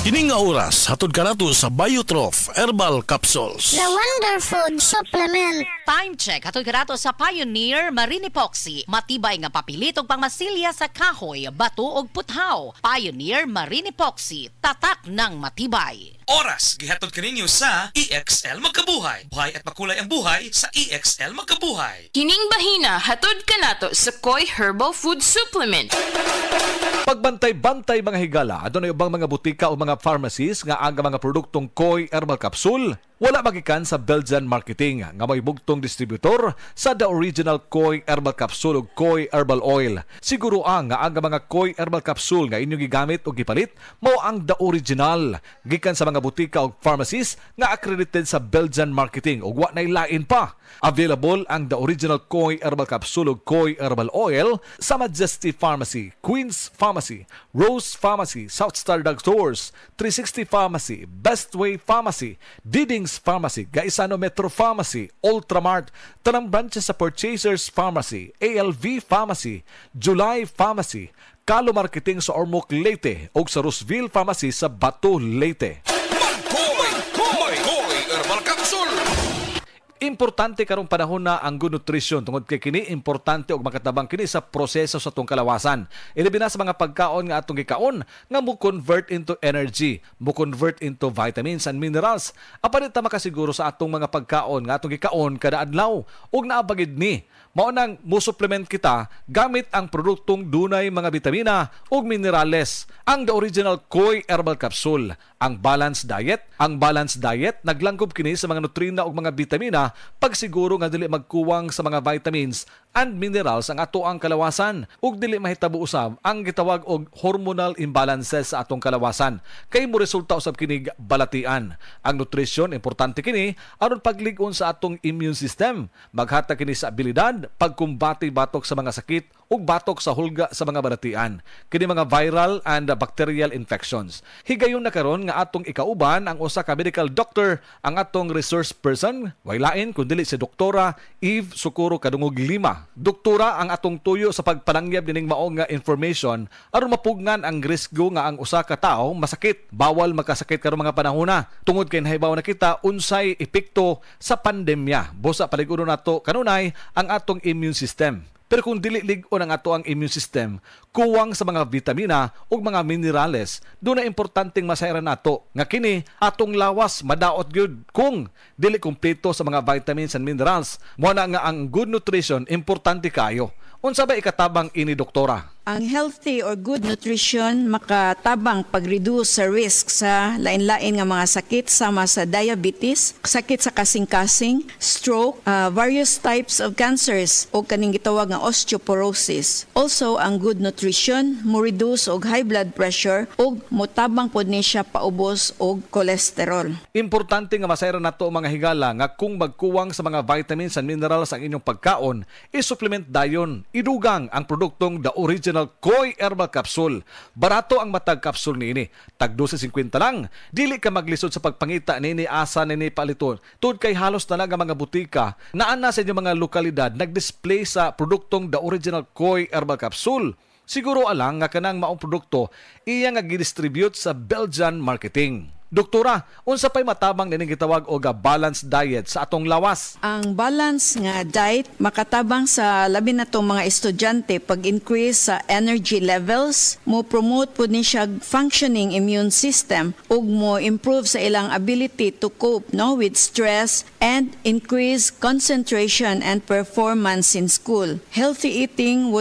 Kining nga oras, hatod ka nato sa Biotrof Herbal Capsules. The Wonder Food Supplement. Time check. Hatod ka nato sa Pioneer Marine Epoxy. Matibay nga papilitog pangmasilya sa kahoy, bato ug puthaw. Pioneer Marine Epoxy. Tatak ng matibay. Oras, gihatod kaninyo sa EXL Magkabuhay. Buhay at makulay ang buhay sa EXL Magkabuhay. Kining bahina, hatod ka nato sa Koi Herbal Food Supplement. Pagbantay-bantay mga higala, adunay ubang mga butika o mga pharmacies nga aga mga produktong Koi Herbal Capsule. Wala magikan sa Belgian Marketing nga may bugtong distributor sa the original Koi Herbal Capsule o Koi Herbal Oil. Siguro nga aga mga Koi Herbal Capsule nga inyong gigamit o gipalit mao ang the original gikan sa mga butika o pharmacies nga accredited sa Belgian Marketing ug wa nay lain pa. Available ang the original Koi Herbal Capsule o Koi Herbal Oil sa Majesty Pharmacy, Queen's Pharmacy, Rose Pharmacy, South Star Drug Stores, 360 Pharmacy, Bestway Pharmacy, Diding's Pharmacy, Gaisano Metro Pharmacy, Ultramart, tanang branches sa Purchasers Pharmacy, ALV Pharmacy, July Pharmacy, Kalo Marketing sa Ormoc Leyte o sa Rooseville Pharmacy sa Bato Leyte. Koi Herbal Capsule. Importante karong panahon na ang good nutrition tungod kay kini importante og makatabang kini sa proseso sa atong kalawasan. Ilabi na sa mga pagkaon nga atong gikaon nga mo convert into energy, mo convert into vitamins and minerals. Apan ta makasiguro sa atong mga pagkaon nga atong gikaon kada adlaw ug naabagid ni mao nang mo supplement kita gamit ang produktong dunay mga bitamina ug minerales. Ang the original Koi Herbal Capsule, ang balanced diet. Ang balanced diet naglangkob kini sa mga nutrina ug mga bitamina pagsiguro nga dili magkuwang sa mga vitamins and minerals ang ato ang kalawasan ug dili mahitabo usab ang gitawag og hormonal imbalances sa atong kalawasan kay mo resulta usab kini balatian. Ang nutrition importante kini aron paglig-on sa atong immune system, maghatag kini sa abilidad pagkumbati batok sa mga sakit ug batok sa hulga sa mga balatian, kini mga viral and bacterial infections. Higayon na karon nga atong ikauban ang usa ka medical doctor, ang atong resource person, way lain kundi si Doktora Eve Socorro Kadungog Lima. Doktora ang atong tuyo sa pagpalangyab dining mao nga information aron mapugnan ang risgo nga ang usa ka tawo masakit. Bawal magkasakit karong mga panahona tungod kay nahibaw na kita unsay epekto sa pandemya. Busa paliguron nato kanunay ang atong immune system. Pero kung dili lig-on ang ato ang immune system, kuwang sa mga vitamina ug mga minerales, doon na importanteng masayran nato nga kini atong lawas madaot gyud kung dili kumpleto sa mga vitamins and minerals. Mo na nga ang good nutrition importante kayo. Unsa ba ikatabang ini doktora? Ang healthy or good nutrition makatabang pag-reduce sa risk sa lain-lain nga mga sakit sama sa diabetes, sakit sa kasing-kasing, stroke, various types of cancers o kaning gitawag nga osteoporosis. Also, ang good nutrition mo reduce og high blood pressure ug motabang pod ni siya paubos og cholesterol. Importante nga masayran nato mga higala nga kung magkuwang sa mga vitamins and minerals ang inyong pagkaon, i-supplement dayon. Idugang ang produktong the original Koi Herbal Capsule. Barato ang matag capsule niini. Tag 12.50 lang. Dili ka maglisod sa pagpangita niini asa niini paliton. Tud kay halos talaga mga butika naa na sa inyong mga lokalidad nag-display sa produktong the original Koi Herbal Capsule. Siguro alang nga kanang maong produkto iya nga gidistribute sa Belgian Marketing. Doktora, unsa pay matabang nining gitawag og balanced diet sa atong lawas? Ang balance nga diet makatabang sa labi na tong mga estudyante pag-increase sa energy levels, mo promote pud ni siya functioning immune system ug mo improve sa ilang ability to cope with stress and increase concentration and performance in school. Healthy eating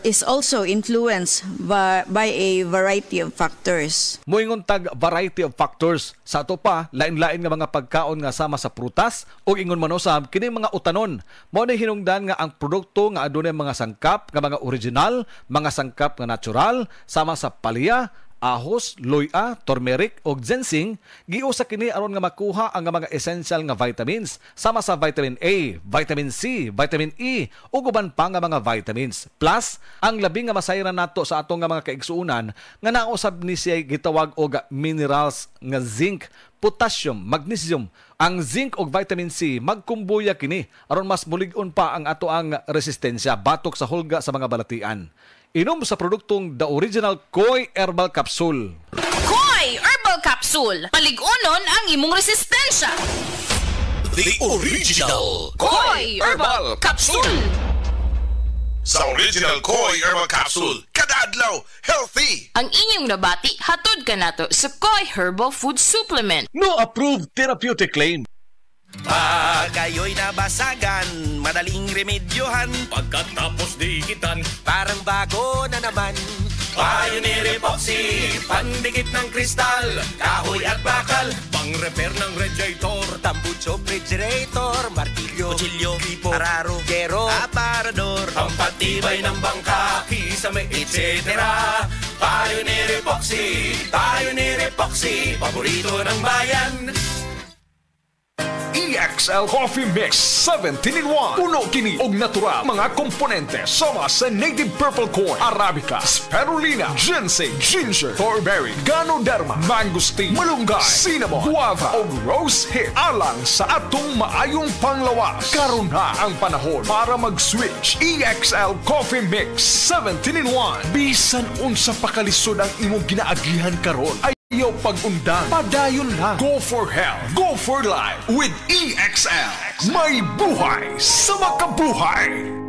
is also influenced by a variety of factors. Moingon tag variety of factors. Sa ato pa, lain-lain nga mga pagkaon nga sama sa prutas o ingon manosab kini mga utanon. Mao ni hinungdan nga ang produkto nga adunay mga sangkap nga mga original, mga sangkap nga natural sama sa palya, ahos, loya, turmeric o ginseng, giusa kini aron nga makuha ang mga essential nga vitamins sama sa vitamin A, vitamin C, vitamin E ug uban pa nga mga vitamins. Plus, ang labi nga masayran nato sa atong nga mga kaigsuonan nga nausab ni siya gitawag og minerals nga zinc, potassium, magnesium. Ang zinc ug vitamin C magkumbuya kini aron mas mulig-on pa ang ato ang resistensya batok sa hulga sa mga balatian. Inom sa produktong the original Koi Herbal Capsule. Koi Capsule. Paligunon ang imong resistensya. The original Koy Herbal Capsule. Sa original Koy Herbal Capsule, kada adlaw healthy. Ang inyong nabati hatod kanato sa Koy Herbal Food Supplement. No approved therapeutic claim. Pag kayo'y nabasagan, madaling remedyohan. Pagkatapos dikitan, Parang bago na naman. Pioneer Epoxy, pandikit ng kristal, kahoy at bakal, pang-repair ng radiator, Tambucho, refrigerator, martilyo, kutsilyo, gripo, araro, gero, aparador. pampatibay ng bangka, kisame, etc. Pioneer Epoxy, paborito ng bayan. EXL Coffee Mix 17-in-1. Puno kini og natural mga komponente sama sa native purple corn, arabica, spirulina, ginseng, ginger, thornberry, ganoderma, mangosteen, malunggay, cinnamon, guava ug rose hip alang sa atong maayong panglawas. Karon na ang panahon para mag-switch. EXL Coffee Mix 17-in-1. Bisan unsa pa kalisod ang imong ginaagihan karon ay ayaw pag-undang, padayon lang. Go for health, go for life with EXL. May buhay sa makabuhay.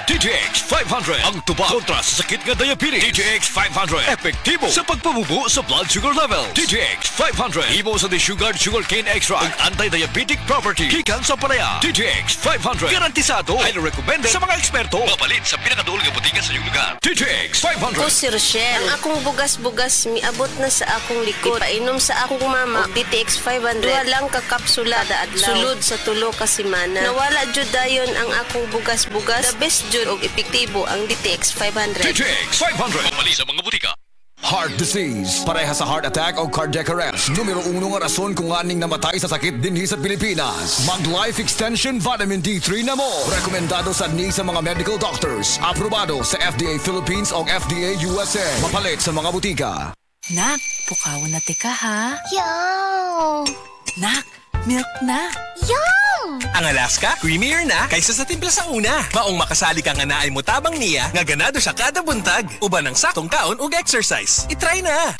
DTX 500 ang tuba kontra sa sakit nga diabetes. DTX 500 epektibo sa pagpabubo sa blood sugar level. DTX 500 imo sa sugar cane extra ug anti-diabetic property gikan sa palaya. DTX 500 garantisado highly recommended sa mga eksperto. Mapalit sa pinakaduol nga butika sa iyong lugar. DTX 500. Ako si Rochelle. Ang akong bugas-bugas miabot na sa akong likod. Painom sa akong mama og DTX 500. Duha lang ka kapsula kada adlaw. Sulod sa tulo ka semana. Nawala jud dayon ang akong bugas-bugas. The best jud og epektibo ang DTX 500. DTX 500 mapalit sa mga butika. Heart disease, pareha sa heart attack o cardiac arrest. Numero 1 nga rason kung aning namatay sa sakit dinhi sa Pilipinas. Mag Life Extension Vitamin D3 na mo. Rekomendado sa ni sa mga medical doctors. Aprobado sa FDA Philippines o FDA USA. Mapalit sa mga butika. Nak, pukaw na tika ha. Yo! Nak, milk na. Yum! Ang Alaska, creamier na kaysa sa timpla sa una. Maong makasali ka nga naay mo tabang niya, nga ganado siya kada buntag. Uban ng saktong kaon ug exercise. I-try na!